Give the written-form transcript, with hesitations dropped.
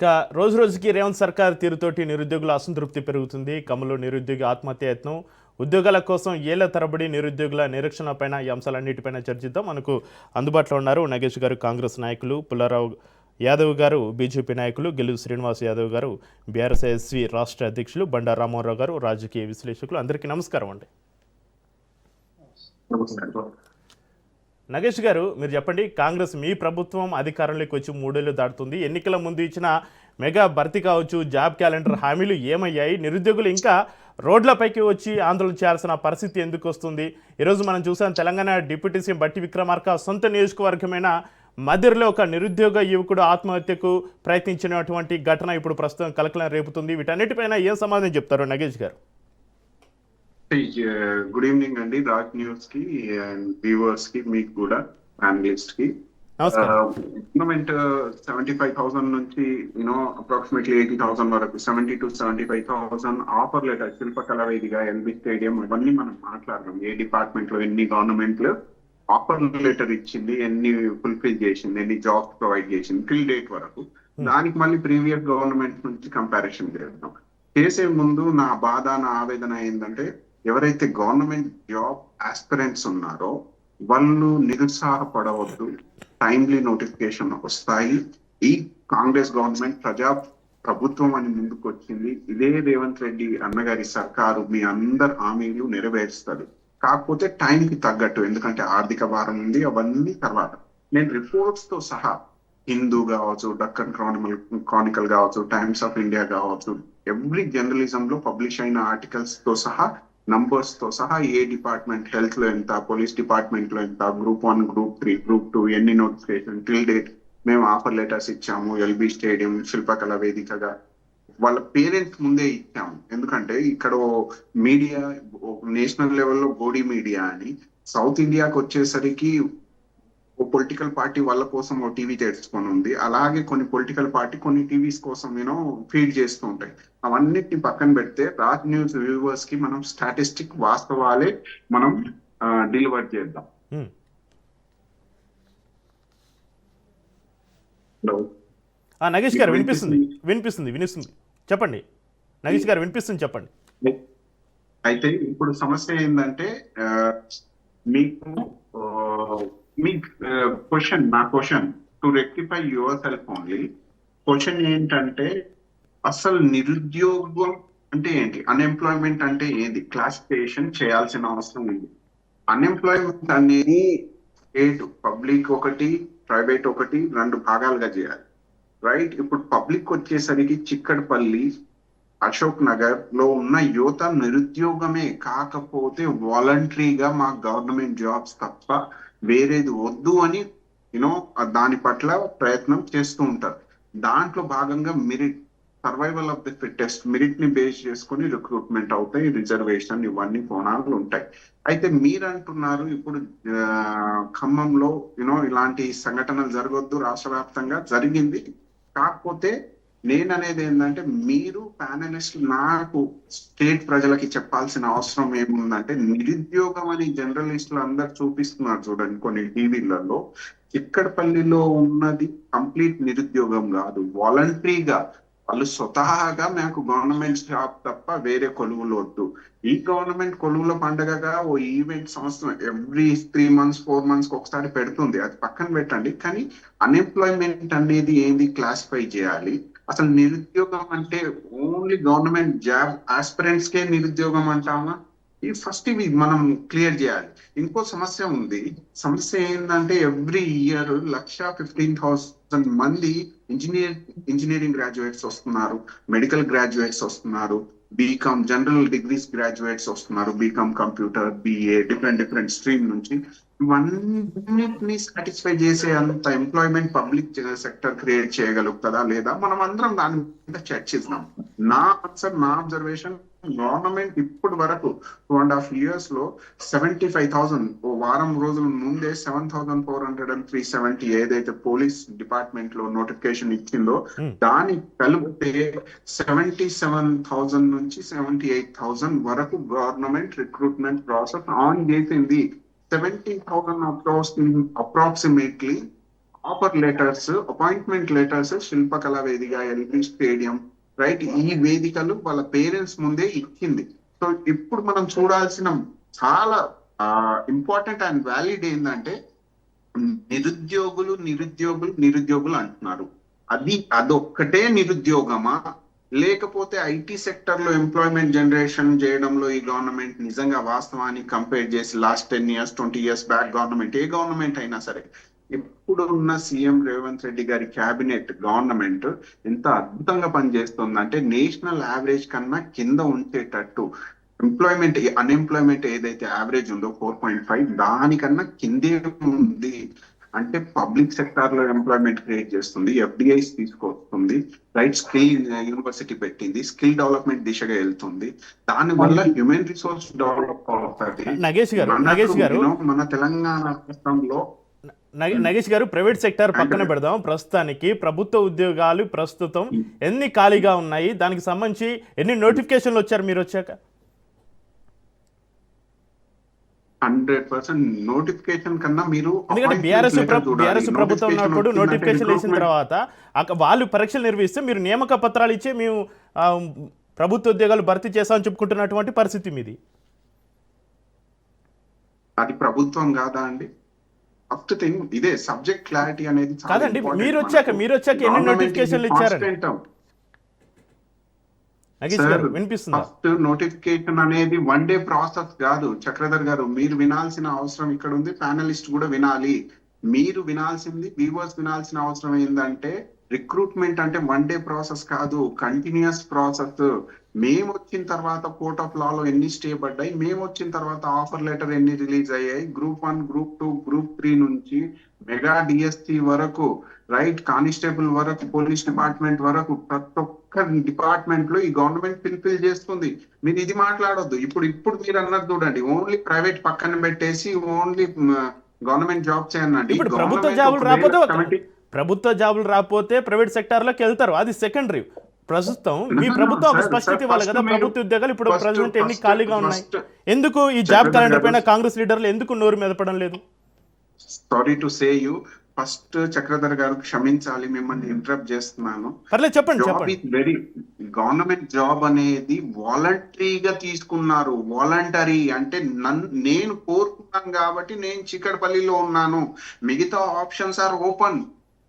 ఇక రోజు రోజుకి రేవంత్ సర్కార్ తీరుతోటి నిరుద్యోగుల అసంతృప్తి పెరుగుతుంది. ఖమ్మంలో నిరుద్యోగి ఆత్మహత్య యత్నం, ఉద్యోగాల కోసం ఏళ్ల తరబడి నిరుద్యోగుల నిరీక్షణ పైన ఈ అంశాలన్నిటిపైన చర్చిద్దాం. మనకు అందుబాటులో ఉన్నారు నగేష్ గారు, కాంగ్రెస్ నాయకులు, పుల్లారావు యాదవ్ గారు బీజేపీ నాయకులు, గెలుగు శ్రీనివాస్ యాదవ్ గారు బీఆర్ఎస్ఎస్వి రాష్ట్ర అధ్యక్షులు, బండా రామారావు గారు రాజకీయ విశ్లేషకులు. అందరికీ నమస్కారం అండి. నగేష్ గారు, మీరు చెప్పండి, కాంగ్రెస్ మీ ప్రభుత్వం అధికారంలోకి వచ్చి 3 ఏళ్లు దాటుతుంది. ఎన్నికల ముందు ఇచ్చిన మెగా భర్తీ కావచ్చు, జాబ్ క్యాలెండర్ హామీలు ఏమయ్యాయి? నిరుద్యోగులు ఇంకా రోడ్లపైకి వచ్చి ఆందోళన చేయాల్సిన పరిస్థితి ఎందుకు వస్తుంది? ఈరోజు మనం చూసాం, తెలంగాణ డిప్యూటీ సీఎం బట్టి విక్రమార్క సొంత నియోజకవర్గమైన మదిరిలో ఒక నిరుద్యోగ యువకుడు ఆత్మహత్యకు ప్రయత్నించినటువంటి ఘటన ఇప్పుడు ప్రస్తుతం కలకలం రేపుతుంది. వీటన్నిటిపైన ఏం సమాధానం చెప్తారు నగేష్ గారు? గుడ్ ఈవినింగ్ అండి, రాజ్ న్యూస్ కి అండ్ వ్యూవర్స్ కి, మీకు కూడా అనలిస్ట్ కి. గవర్నమెంట్ 75,000 నుంచి అప్రాక్సిమేట్లీ 80,000 వరకు 70 to 75,000 ఆఫర్ లెటర్ శిల్పకళ వేదిక, ఎల్బీ స్టేడియం, ఇవన్నీ మనం మాట్లాడదాం. ఏ డిపార్ట్మెంట్ లో ఎన్ని గవర్నమెంట్ లో ఆఫర్ లెటర్ ఇచ్చింది, ఎన్ని ఫుల్ఫిల్ చేసింది, ఎన్ని జాబ్స్ ప్రొవైడ్ చేసింది టిల్ డేట్ వరకు. దానికి మళ్ళీ ప్రీవియస్ గవర్నమెంట్ నుంచి కంపారిజన్ చేద్దాం. చేసే ముందు నా బాధ, నా ఆవేదన ఏంటంటే, ఎవరైతే గవర్నమెంట్ జాబ్ ఆస్పిరెంట్స్ ఉన్నారో వాళ్ళు నిరుత్సాహపడవద్దు. టైమ్లీ నోటిఫికేషన్ వస్తాయి. ఈ కాంగ్రెస్ గవర్నమెంట్ ప్రభుత్వం అని ముందుకు వచ్చింది. ఇదే రేవంత్ రెడ్డి అన్నగారి సర్కారు మీ అందరు హామీలు నెరవేరుస్తారు. కాకపోతే టైంకి తగ్గట్టు, ఎందుకంటే ఆర్థిక భారం ఉంది. అవన్నీ తర్వాత నేను రిపోర్ట్స్ తో సహా, హిందూ కావచ్చు, డక్కన్ క్రానికల్ కావచ్చు, టైమ్స్ ఆఫ్ ఇండియా కావచ్చు, ఎవ్రీ జర్నలిజం లో పబ్లిష్ అయిన ఆర్టికల్స్ తో సహా, నంబర్స్ తో సహా, ఏ డిపార్ట్మెంట్, హెల్త్ లో ఎంత, పోలీస్ డిపార్ట్మెంట్ లో ఎంత, గ్రూప్ 1, గ్రూప్ 3, గ్రూప్ 2 ఎన్ని నోటిఫికేషన్ టిల్ డేట్ మేము ఆఫర్ లెటర్స్ ఇచ్చాము. ఎల్బీ స్టేడియం, శిల్పకళ వేదికగా వాళ్ళ పేరెంట్స్ ముందే ఇచ్చాము. ఎందుకంటే ఇక్కడ మీడియా నేషనల్ లెవెల్లో గోడీ మీడియా అని, సౌత్ ఇండియాకి వచ్చేసరికి ఓ పొలిటికల్ పార్టీ వాళ్ళ కోసం ఓ టీవీ తెచ్చుకొని ఉంది. అలాగే కొన్ని పొలిటికల్ పార్టీ కొన్ని టీవీస్ కోసం ఫీడ్ చేస్తూ ఉంటాయి. అవన్నిటిని పక్కన పెడితే రాజ్ న్యూస్ వ్యూవర్స్ కి మనం స్టాటిస్టిక్ వాస్తవాలే మనం డెలివర్ చేద్దాం. నగేష్ గారు వినిపిస్తుంది చెప్పండి. నగేష్ గారు వినిపిస్తుంది, చెప్పండి. అయితే ఇప్పుడు సమస్య ఏంటంటే, మీకు మీ నా question to rectify your self only. Question ఏంటంటే, అసలు నిరుద్యోగం అంటే ఏంటి, అన్ఎంప్లాయ్మెంట్ అంటే ఏంటి, క్లాసిఫికేషన్ చేయాల్సిన అవసరం ఉంది. అన్ఎంప్లాయ్మెంట్ అనేది స్టేట్, పబ్లిక్ ఒకటి, ప్రైవేట్ ఒకటి, 2 భాగాలుగా చేయాలి. రైట్? ఇప్పుడు పబ్లిక్ వచ్చేసరికి చిక్కడపల్లి, అశోక్ నగర్ లో ఉన్న యువత నిరుద్యోగమే. కాకపోతే వాలంటరీగా మా గవర్నమెంట్ జాబ్స్ తప్ప వేరేది వద్దు అని దాని పట్ల ప్రయత్నం చేస్తూ ఉంటారు. దాంట్లో భాగంగా merit, survival of the fittest, merit ని బేస్ చేసుకుని రిక్రూట్మెంట్ అవుతాయి, రిజర్వేషన్ ఇవన్నీ కోణాలు ఉంటాయి. అయితే మీరు అంటున్నారు ఇప్పుడు ఖమ్మంలో ఇలాంటి సంఘటనలు జరగొద్దు, రాష్ట్ర వ్యాప్తంగా జరిగింది. కాకపోతే నేను అనేది ఏంటంటే, మీరు ప్యానలిస్ట్ నాకు స్టేట్ ప్రజలకి చెప్పాల్సిన అవసరం ఏముందంటే, నిరుద్యోగం అని జర్నలిస్టులు అందరు చూపిస్తున్నారు చూడండి కొన్ని టీవీలలో. చిక్కడపల్లిలో ఉన్నది కంప్లీట్ నిరుద్యోగం కాదు, వాలంటరీగా వాళ్ళు స్వతహాగా మాకు గవర్నమెంట్ జాబ్ తప్ప వేరే కొలువులు వద్దు. ఈ గవర్నమెంట్ కొలువుల పండుగగా ఓ ఈవెంట్ సంవత్సరం ఎవ్రీ 3 months 4 months ఒకసారి పెడుతుంది, అది పక్కన పెట్టండి. కానీ అన్ఎంప్లాయ్మెంట్ అనేది ఏంది క్లాసిఫై చేయాలి. అసలు నిరుద్యోగం అంటే ఓన్లీ గవర్నమెంట్ జాబ్ ఆస్పిరెంట్స్ కే నిరుద్యోగం అంటామా? ఇవి మనం క్లియర్ చేయాలి. ఇంకో సమస్య ఉంది. సమస్య ఏంటంటే, ఎవ్రీ ఇయర్ 1,15,000 మంది ఇంజనీరింగ్ గ్రాడ్యుయేట్స్ వస్తున్నారు, మెడికల్ గ్రాడ్యుయేట్స్ వస్తున్నారు, బీకామ్ జనరల్ డిగ్రీస్ గ్రాడ్యుయేట్స్ వస్తున్నారు, BCom computer, BA, different stream నుంచి. ఇవన్నిటిని సాటిస్ఫై చేసే అంత ఎంప్లాయ్మెంట్ పబ్లిక్ సెక్టర్ క్రియేట్ చేయగలుగుతుందా లేదా? మనం అందరం దాని మీద చర్చిద్దాం. నా ఆన్సర్, నా అబ్జర్వేషన్, గవర్నమెంట్ ఇప్పటి వరకు 2.5 years లో 75,000, ఓ వారం రోజుల ముందే 7,403 ఏదైతే పోలీస్ డిపార్ట్మెంట్ లో నోటిఫికేషన్ ఇచ్చిందో దాని కలిపితే 77,000 నుంచి 78,000 వరకు గవర్నమెంట్ రిక్రూట్మెంట్ ప్రాసెస్ ఆన్ చేసింది. 70,000 approximately offer letters, appointment letters Shilpakala Vedika, LB stadium, right, ఈ వేదికలు వాళ్ళ పేరెంట్స్ ముందే ఇచ్చింది. సో ఇప్పుడు మనం చూడాల్సిన చాలా ఇంపార్టెంట్ అండ్ వ్యాలిడ్ ఏంటంటే, నిరుద్యోగులు అంటున్నారు. అదొక్కటే నిరుద్యోగమా, లేకపోతే ఐటీ సెక్టర్ లో ఎంప్లాయ్మెంట్ జనరేషన్ చేయడంలో ఈ గవర్నమెంట్ నిజంగా వాస్తవానికి కంపేర్ చేసి last 10 years 20 years back government, ఏ గవర్నమెంట్ అయినా సరే, ఇప్పుడు ఉన్న సీఎం రేవంత్ రెడ్డి గారి క్యాబినెట్ గవర్నమెంట్ ఎంత అద్భుతంగా పనిచేస్తుందంటే, నేషనల్ యావరేజ్ కన్నా కింద ఉంచేటట్టు అన్ఎంప్లాయ్మెంట్ ఏదైతే యావరేజ్ ఉందో 4.5, దానికన్నా కిందే ఉంది. అంటే పబ్లిక్ సెక్టార్ లో ఎంప్లాయ్మెంట్ క్రియేట్ చేస్తుంది, ఎఫ్డిఐస్ తీసుకొస్తుంది, రైట్, స్కిల్ యూనివర్సిటీ పెట్టింది, స్కిల్ డెవలప్మెంట్ దిశగా వెళ్తుంది. దాని వల్ల హ్యూమన్ రిసోర్స్ డెవలప్ అవుతుంది. నగేష్ గారు మన తెలంగాణ రాష్ట్రంలో నగేష్ గారు, ప్రైవేట్ సెక్టర్ పక్కన పెడదాం, ప్రస్తుతానికి ప్రభుత్వ ఉద్యోగాలు ప్రస్తుతం ఎన్ని ఖాళీగా ఉన్నాయి, దానికి సంబంధించి ఎన్ని నోటిఫికేషన్లు వచ్చారు మీరు వచ్చాక? 100% నోటిఫికేషన్ కన్నా మీరు, ఎందుకంటే బీఆర్ఎస్ ప్రభుత్వం ఉన్నప్పుడు నోటిఫికేషన్ వేసిన తర్వాత వాళ్ళు పరీక్షలు నిర్వహిస్తే మీరు నియామక పత్రాలు ఇచ్చే మేము ప్రభుత్వ ఉద్యోగాలు భర్తీ చేస్తామని చెప్పుకుంటున్నటువంటి పరిస్థితి మీది. అది ప్రభుత్వం కాదా అండి? ఫస్ట్ థింగ్ ఇదే, సబ్జెక్ట్ క్లారిటీ అనేది కాదండి. మీరు వచ్చాక ఎన్ని నోటిఫికేషన్లు ఇచ్చారండి? ఫస్ట్ నోటిఫికేషన్ అనేది 1 day ప్రాసెస్ కాదు చక్రధర్ గారు. మీరు వినాల్సిన అవసరం ఇక్కడ ఉంది, ప్యానలిస్ట్ కూడా వినాలి. మీరు వినాల్సింది, వ్యూవర్స్ వినాల్సిన అవసరం ఏంటంటే, రిక్రూట్మెంట్ అంటే 1 day ప్రాసెస్ కాదు, కంటిన్యూస్ ప్రాసెస్. మేము వచ్చిన తర్వాత కోర్ట్ ఆఫ్ లాలో ఎన్ని స్టే పడ్డాయి, మేము వచ్చిన తర్వాత ఆఫర్ లెటర్ ఎన్ని రిలీజ్ అయ్యాయి, Group 1, Group 2, Group 3 నుంచి మెగా డిఎస్సి వరకు, రైట్, కానిస్టేబుల్ వరకు, పోలీస్ డిపార్ట్మెంట్ వరకు, ప్రతి ఒక్క డిపార్ట్మెంట్ లో ఈ గవర్నమెంట్ ఫిల్ఫిల్ చేస్తుంది. మీరు ఇది మాట్లాడొద్దు. ఇప్పుడు మీరు అన్నది చూడండి, ఓన్లీ ప్రైవేట్ పక్కన పెట్టేసి ఓన్లీ గవర్నమెంట్ జాబ్స్ అనండి. ఇప్పుడు ప్రభుత్వ జాబులు రాకపోతే ప్రైవేట్ సెక్టార్ లోకి వెళ్తారు, అది సెకండరీ. ప్రస్తుతం మీ ప్రభుత్వం ఒక స్పష్టత ఇవ్వాలి కదా, ప్రభుత్వ ఉద్యోగాలు ఇప్పుడు ప్రెసిడెంట్ ఎన్ని ఖాళీగా ఉన్నాయి, ఎందుకు ఈ జాబ్ క్యాలెండర్ పైన కాంగ్రెస్ లీడర్లు ఎందుకు నోరు మెదపడం లేదు? Sorry to say you, first Chakradhar గారు క్షమించాలి, మిమ్మల్ని ఇంటరప్ట్ చేస్తున్నాను. చెప్పండి. వెరీ గవర్నమెంట్ జాబ్ అనేది వాలంటరీగా తీసుకున్నారు. వాలంటరీ అంటే నేను కోరుకున్నాను కాబట్టి నేను చిక్కడపల్లిలో ఉన్నాను, మిగతా ఆప్షన్స్ ఆర్ ఓపెన్.